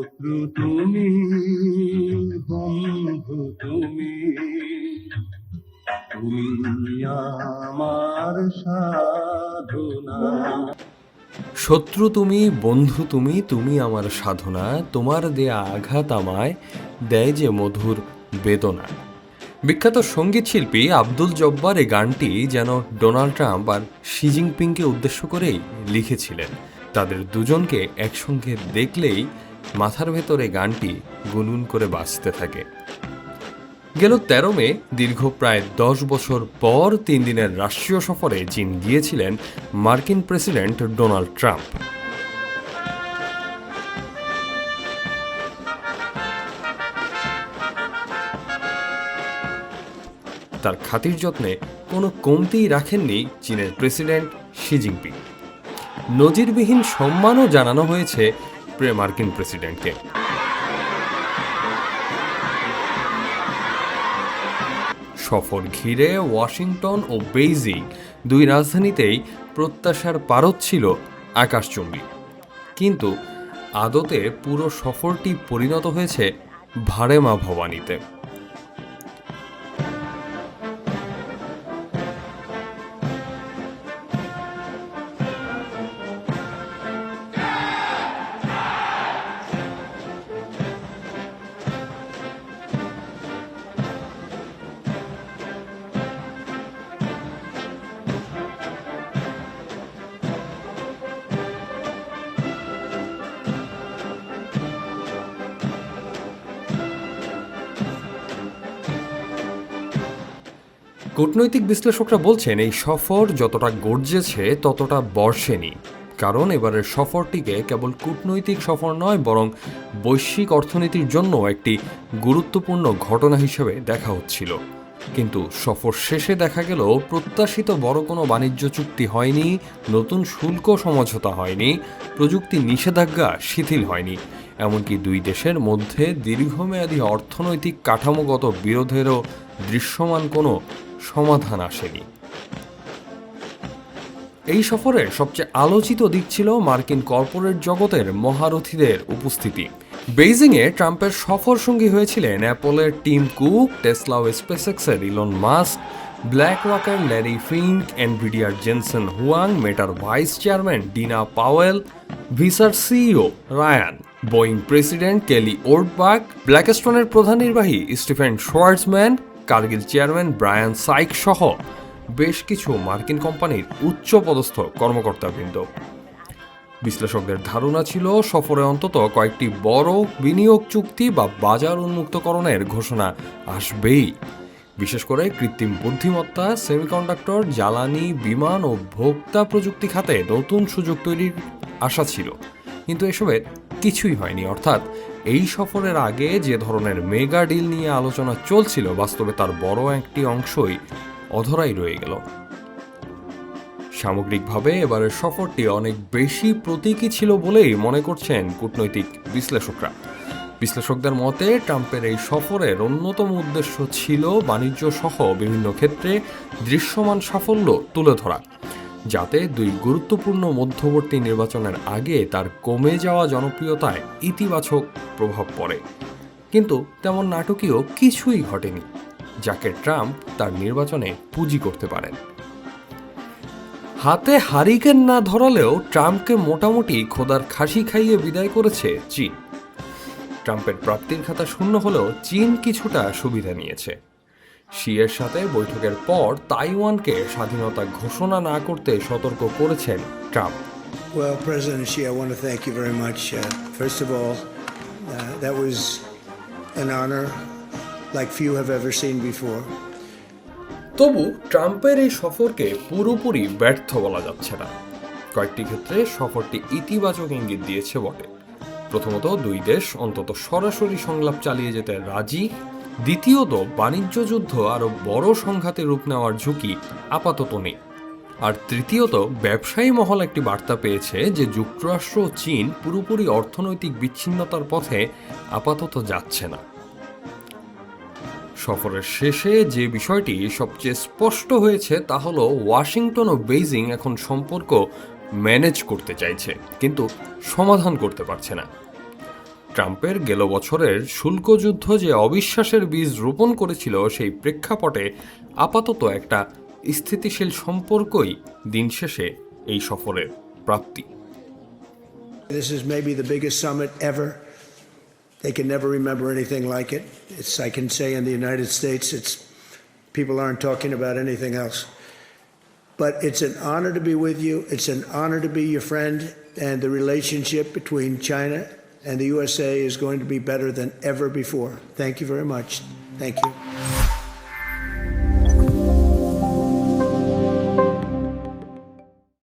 শত্রু তুমি, বন্ধু তুমি, তুমি আমার সাধনা। শত্রু তুমি, বন্ধু তুমি, তুমি আমার সাধনা, তোমার দেয়া আঘাত আমায় দেয় যে মধুর বেদনা। বিখ্যাত সঙ্গীত শিল্পী আব্দুল জব্বার এই গানটি যেন ডোনাল্ড ট্রাম্প আর শি জিনপিংকে উদ্দেশ্য করেই লিখেছিলেন। তাদের দুজনকে একসঙ্গে দেখলেই মাথার ভেতরে গানটি গুনগুন করে বাজতে থাকে। গেল ১৩ মে দীর্ঘ প্রায় ১০ বছর পর ৩ দিনের রাষ্ট্রীয় সফরে চীন গিয়েছিলেন মার্কিন প্রেসিডেন্ট ডোনাল্ড ট্রাম্প। তার খাতির যত্নে কোনো কমতিই রাখেননি চীনের প্রেসিডেন্ট শি জিনপিং। নজিরবিহীন সম্মানও জানানো হয়েছে মার্কিন প্রেসিডেন্টকে। সফর ঘিরে ওয়াশিংটন ও বেইজিং দুই রাজধানীতেই প্রত্যাশার পারদ ছিল আকাশচুম্বী, কিন্তু আদতে পুরো সফরটি পরিণত হয়েছে ভাড়ে মা ভবানীতে। কূটনৈতিক বিশ্লেষকরা বলছেন এই সফর যতটা গর্জেছে ততটা বর্ষেনি, কারণ এবারের সফরটিকে কেবল কূটনৈতিক সফর নয় বরং বৈশ্বিক অর্থনীতির জন্য একটি গুরুত্বপূর্ণ ঘটনা হিসেবে দেখা হচ্ছিল। কিন্তু সফর শেষে দেখা গেল প্রত্যাশিত বড় কোনো বাণিজ্য চুক্তি হয়নি, নতুন শুল্ক সমঝোতা হয়নি, প্রযুক্তি নিষেধাজ্ঞা শিথিল হয়নি, এমনকি দুই দেশের মধ্যে দীর্ঘমেয়াদী অর্থনৈতিক কাঠামোগত বিরোধেরও দৃশ্যমান কোনো সমাধান আসেনি। এই সফরের সবচেয়ে আলোচিত দিক ছিল মার্কিন কর্পোরেট জগতের মহারথীদের উপস্থিতি। বেইজিংয়ে ট্রাম্পের সফর সঙ্গী হয়েছিলেন অ্যাপলের টিম কুক, টেসলা ও স্পেসএক্সের ইলন মাস্ক, ব্ল্যাক রকের ল্যারি ফিঙ্ক, এনভিডিয়ার জেনসেন হুয়াং, মেটার ভাইস চেয়ারম্যান ডিনা পাওয়েল, ভিসার CEO Ryan, Boeing president Kelly Ortberg, ব্ল্যাকস্টোনের প্রধান নির্বাহী Stephen Schwarzman, Cargill chairman Brian Sikes সহ বেশ কিছু মার্কিন কোম্পানির উচ্চপদস্থ কর্মকর্তাবৃন্দ। বিশ্লেষকদের ধারণা ছিল সফরে অন্তত কয়েকটি বড় বিনিয়োগ চুক্তি বা বাজার উন্মুক্তকরণের ঘোষণা আসবেই। বিশেষ করে কৃত্রিম বুদ্ধিমত্তা, সেমিকন্ডাক্টর, জ্বালানি, বিমান ও ভোক্তা প্রযুক্তি খাতে নতুন সুযোগ তৈরির আশা ছিল, কিন্তু এসবের কিছুই হয়নি। অর্থাৎ এই সফরের আগে যে ধরনের মেগা ডিল নিয়ে আলোচনা চলছিল, বাস্তবে তার বড় একটি অংশই অধরাই রয়ে গেল। সামগ্রিকভাবে এবারের সফরটি অনেক বেশি প্রতীকী ছিল বলেই মনে করছেন কূটনৈতিক বিশ্লেষকরা। বিশ্লেষকদের মতে ট্রাম্পের এই সফরের অন্যতম উদ্দেশ্য ছিল বাণিজ্য সহ বিভিন্ন ক্ষেত্রে দৃশ্যমান সাফল্য তুলে ধরা, যাতে দুই গুরুত্বপূর্ণ মধ্যবর্তী নির্বাচনের আগে তার কমে যাওয়া জনপ্রিয়তায় ইতিবাচক প্রভাব পড়ে। কিন্তু তেমন নাটকীয় কিছুই ঘটেনি যাকে ট্রাম্প তার নির্বাচনে পুঁজি করতে পারেন। হাতে হারিকেন না ধরালেও ট্রাম্পকে মোটামুটি খোদার খাসি খাইয়ে বিদায় করেছে চীন। ট্রাম্পের প্রাপ্তির খাতা শূন্য হলেও চীন কিছুটা সুবিধা নিয়েছে। শিয়ের সাথে বৈঠকের পর তাইওয়ানকে স্বাধীনতা ঘোষণা না করতে সতর্ক করেছেন Trump. Well, President Xi, I want to thank you very much. First of all, that was an honor like few have ever seen before. তবু ট্রাম্পের এই সফরকে পুরোপুরি ব্যর্থ বলা যাচ্ছে না। কয়েকটি ক্ষেত্রে সফরটি ইতিবাচক ইঙ্গিত দিয়েছে বটে। প্রথমত, দুই দেশ অন্তত সরাসরি সংলাপ চালিয়ে যেতে রাজি। দ্বিতীয়ত, বাণিজ্য যুদ্ধ আরও বড় সংঘাতে রূপ নেওয়ার ঝুঁকি আপাতত নেই। আর তৃতীয়ত, ব্যবসায়ী মহল একটি বার্তা পেয়েছে যে যুক্তরাষ্ট্র ও চীন পুরোপুরি অর্থনৈতিক বিচ্ছিন্নতার পথে আপাতত যাচ্ছে না। সফরের শেষে যে বিষয়টি সবচেয়ে স্পষ্ট হয়েছে তা হলো ওয়াশিংটন ও বেইজিং এখন সম্পর্ক ম্যানেজ করতে চাইছে, কিন্তু সমাধান করতে পারছে না। ট্রাম্পের গেল বছরের শুল্ক যুদ্ধ যে অবিশ্বাসের বীজ রোপণ করেছিল সেই প্রেক্ষাপটে আপাতত একটা স্থিতিশীল সম্পর্কই দিন শেষে এই সফরের প্রাপ্তি। This is maybe the biggest summit ever. They can never remember anything like it. I can say in the United States, people aren't talking about anything else. But it's an honor to be with you. It's an honor to be your friend. And the relationship between China and the USA is going to be better than ever before. Thank you very much. Thank you.